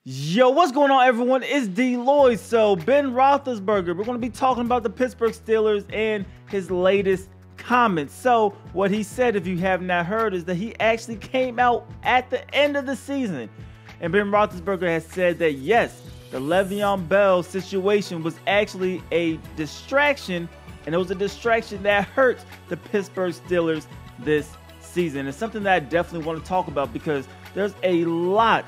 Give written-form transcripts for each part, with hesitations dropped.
Yo, what's going on, everyone? It's DLloyd. So, Ben Roethlisberger, we're going to be talking about the Pittsburgh Steelers and his latest comments. So, what he said, if you have not heard, is that he actually came out at the end of the season. And Ben Roethlisberger has said that, yes, the LeVeon Bell situation was actually a distraction, and it was a distraction that hurt the Pittsburgh Steelers this season. It's something that I definitely want to talk about because there's a lot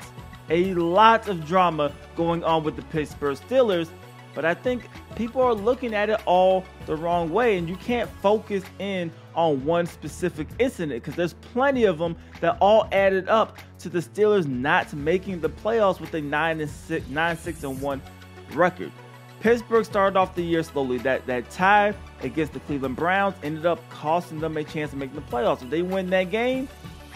of drama going on with the Pittsburgh Steelers, but I think people are looking at it all the wrong way, and you can't focus in on one specific incident because there's plenty of them that all added up to the Steelers not making the playoffs with a 9-6-1 record. Pittsburgh started off the year slowly. That tie against the Cleveland Browns ended up costing them a chance of making the playoffs. If they win that game,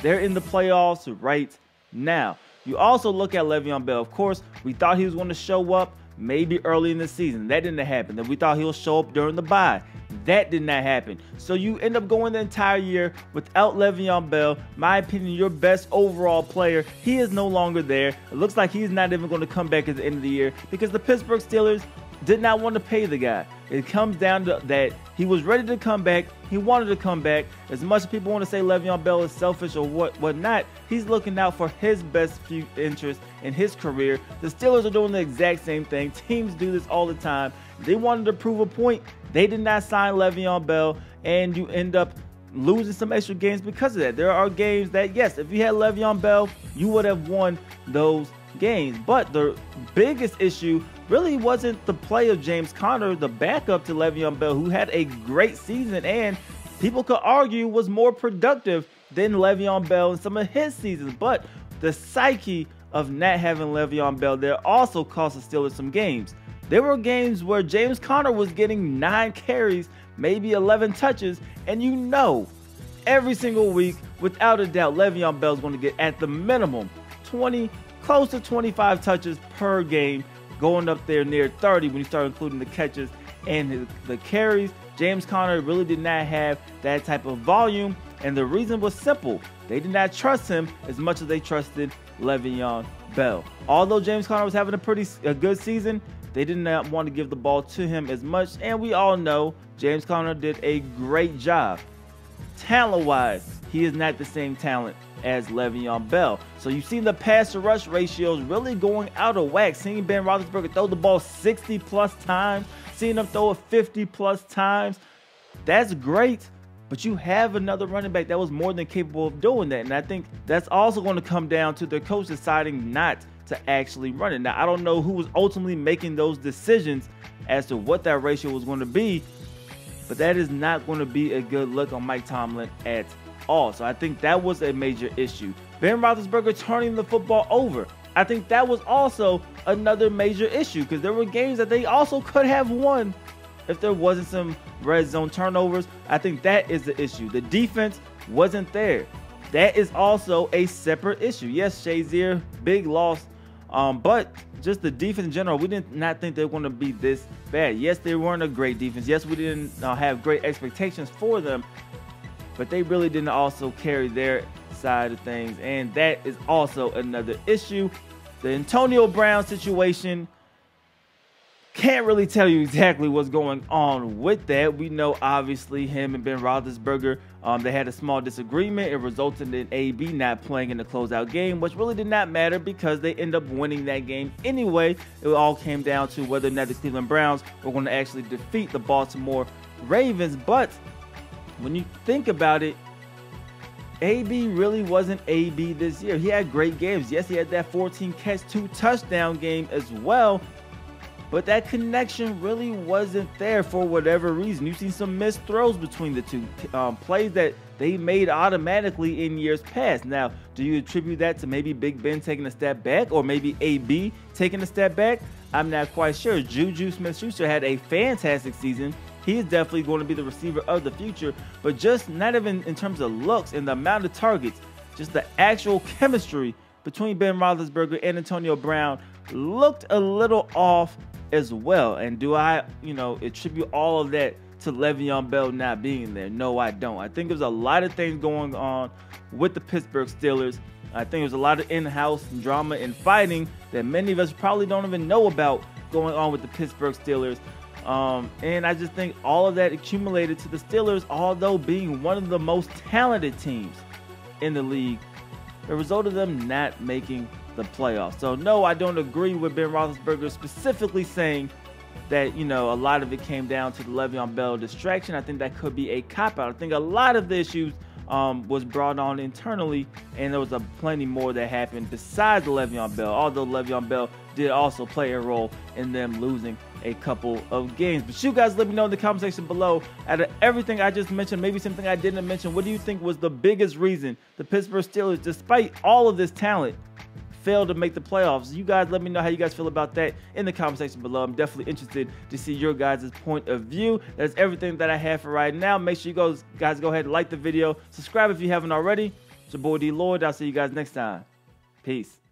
they're in the playoffs right now. You also look at LeVeon Bell. Of course, we thought he was going to show up maybe early in the season. That didn't happen. Then we thought he'll show up during the bye. That did not happen. So you end up going the entire year without LeVeon Bell. My opinion, your best overall player. He is no longer there. It looks like he's not even going to come back at the end of the year because the Pittsburgh Steelers did not want to pay the guy. It comes down to that he was ready to come back. He wanted to come back. As much as people want to say LeVeon Bell is selfish or whatnot, he's looking out for his best interest in his career. The Steelers are doing the exact same thing. Teams do this all the time. They wanted to prove a point. They did not sign LeVeon Bell, and you end up losing some extra games because of that. There are games that, yes, if you had LeVeon Bell, you would have won those games. But the biggest issue really wasn't the play of James Conner, the backup to LeVeon Bell, who had a great season and people could argue was more productive than LeVeon Bell in some of his seasons. But the psyche of not having LeVeon Bell there also cost the Steelers some games. There were games where James Conner was getting 9 carries, maybe 11 touches, and you know, every single week, without a doubt, LeVeon Bell is going to get at the minimum 20, close to 25 touches per game, going up there near 30 when you start including the catches and the carries. James Conner really did not have that type of volume, and the reason was simple. They did not trust him as much as they trusted LeVeon Bell. Although James Conner was having a good season, they did not want to give the ball to him as much, and we all know James Conner did a great job. Talent-wise, he is not the same talent as LeVeon Bell. So you've seen the pass-to-rush ratios really going out of whack. Seeing Ben Roethlisberger throw the ball 60-plus times, seeing him throw it 50-plus times, that's great. But you have another running back that was more than capable of doing that. And I think that's also going to come down to the coach deciding not to actually run it. Now, I don't know who was ultimately making those decisions as to what that ratio was going to be, but that is not going to be a good look on Mike Tomlin at all. So I think that was a major issue. Ben Roethlisberger turning the football over, I think that was also another major issue because there were games that they also could have won if there wasn't some red zone turnovers. I think that is the issue. The defense wasn't there. That is also a separate issue. Yes, Shazier, big loss, but just the defense in general, we did not think they were going to be this bad. Yes, they weren't a great defense. Yes, we didn't have great expectations for them, but they really didn't also carry their side of things, and that is also another issue. The Antonio Brown situation, can't really tell you exactly what's going on with that. We know, obviously, him and Ben Roethlisberger, they had a small disagreement. It resulted in AB not playing in the closeout game, which really did not matter because they ended up winning that game anyway. It all came down to whether or not the Cleveland Browns were going to actually defeat the Baltimore Ravens. But when you think about it, AB really wasn't AB this year. He had great games. Yes, he had that 14-catch, 2-touchdown game as well, but that connection really wasn't there for whatever reason. You've seen some missed throws between the two, plays that they made automatically in years past. Now, do you attribute that to maybe Big Ben taking a step back or maybe AB taking a step back? I'm not quite sure. Juju Smith-Schuster had a fantastic season. He is definitely going to be the receiver of the future, but just not even in terms of looks and the amount of targets, just the actual chemistry between Ben Roethlisberger and Antonio Brown looked a little off as well. And do I, attribute all of that to LeVeon Bell not being there? No, I don't. I think there's a lot of things going on with the Pittsburgh Steelers. I think there's a lot of in-house drama and fighting that many of us probably don't even know about going on with the Pittsburgh Steelers. And I just think all of that accumulated to the Steelers, although being one of the most talented teams in the league, the result of them not making the playoffs. So no, I don't agree with Ben Roethlisberger specifically saying that, you know, a lot of it came down to the LeVeon Bell distraction. I think that could be a cop-out. I think a lot of the issues was brought on internally, and there was plenty more that happened besides the LeVeon Bell, although LeVeon Bell did also play a role in them losing a couple of games. But you guys let me know in the comment section below, out of everything I just mentioned, maybe something I didn't mention, what do you think was the biggest reason the Pittsburgh Steelers, despite all of this talent, failed to make the playoffs? You guys let me know how you guys feel about that in the comment section below. I'm definitely interested to see your guys' point of view. That's everything that I have for right now. Make sure you guys go ahead and like the video. Subscribe if you haven't already. It's your boy D Lloyd. I'll see you guys next time. Peace.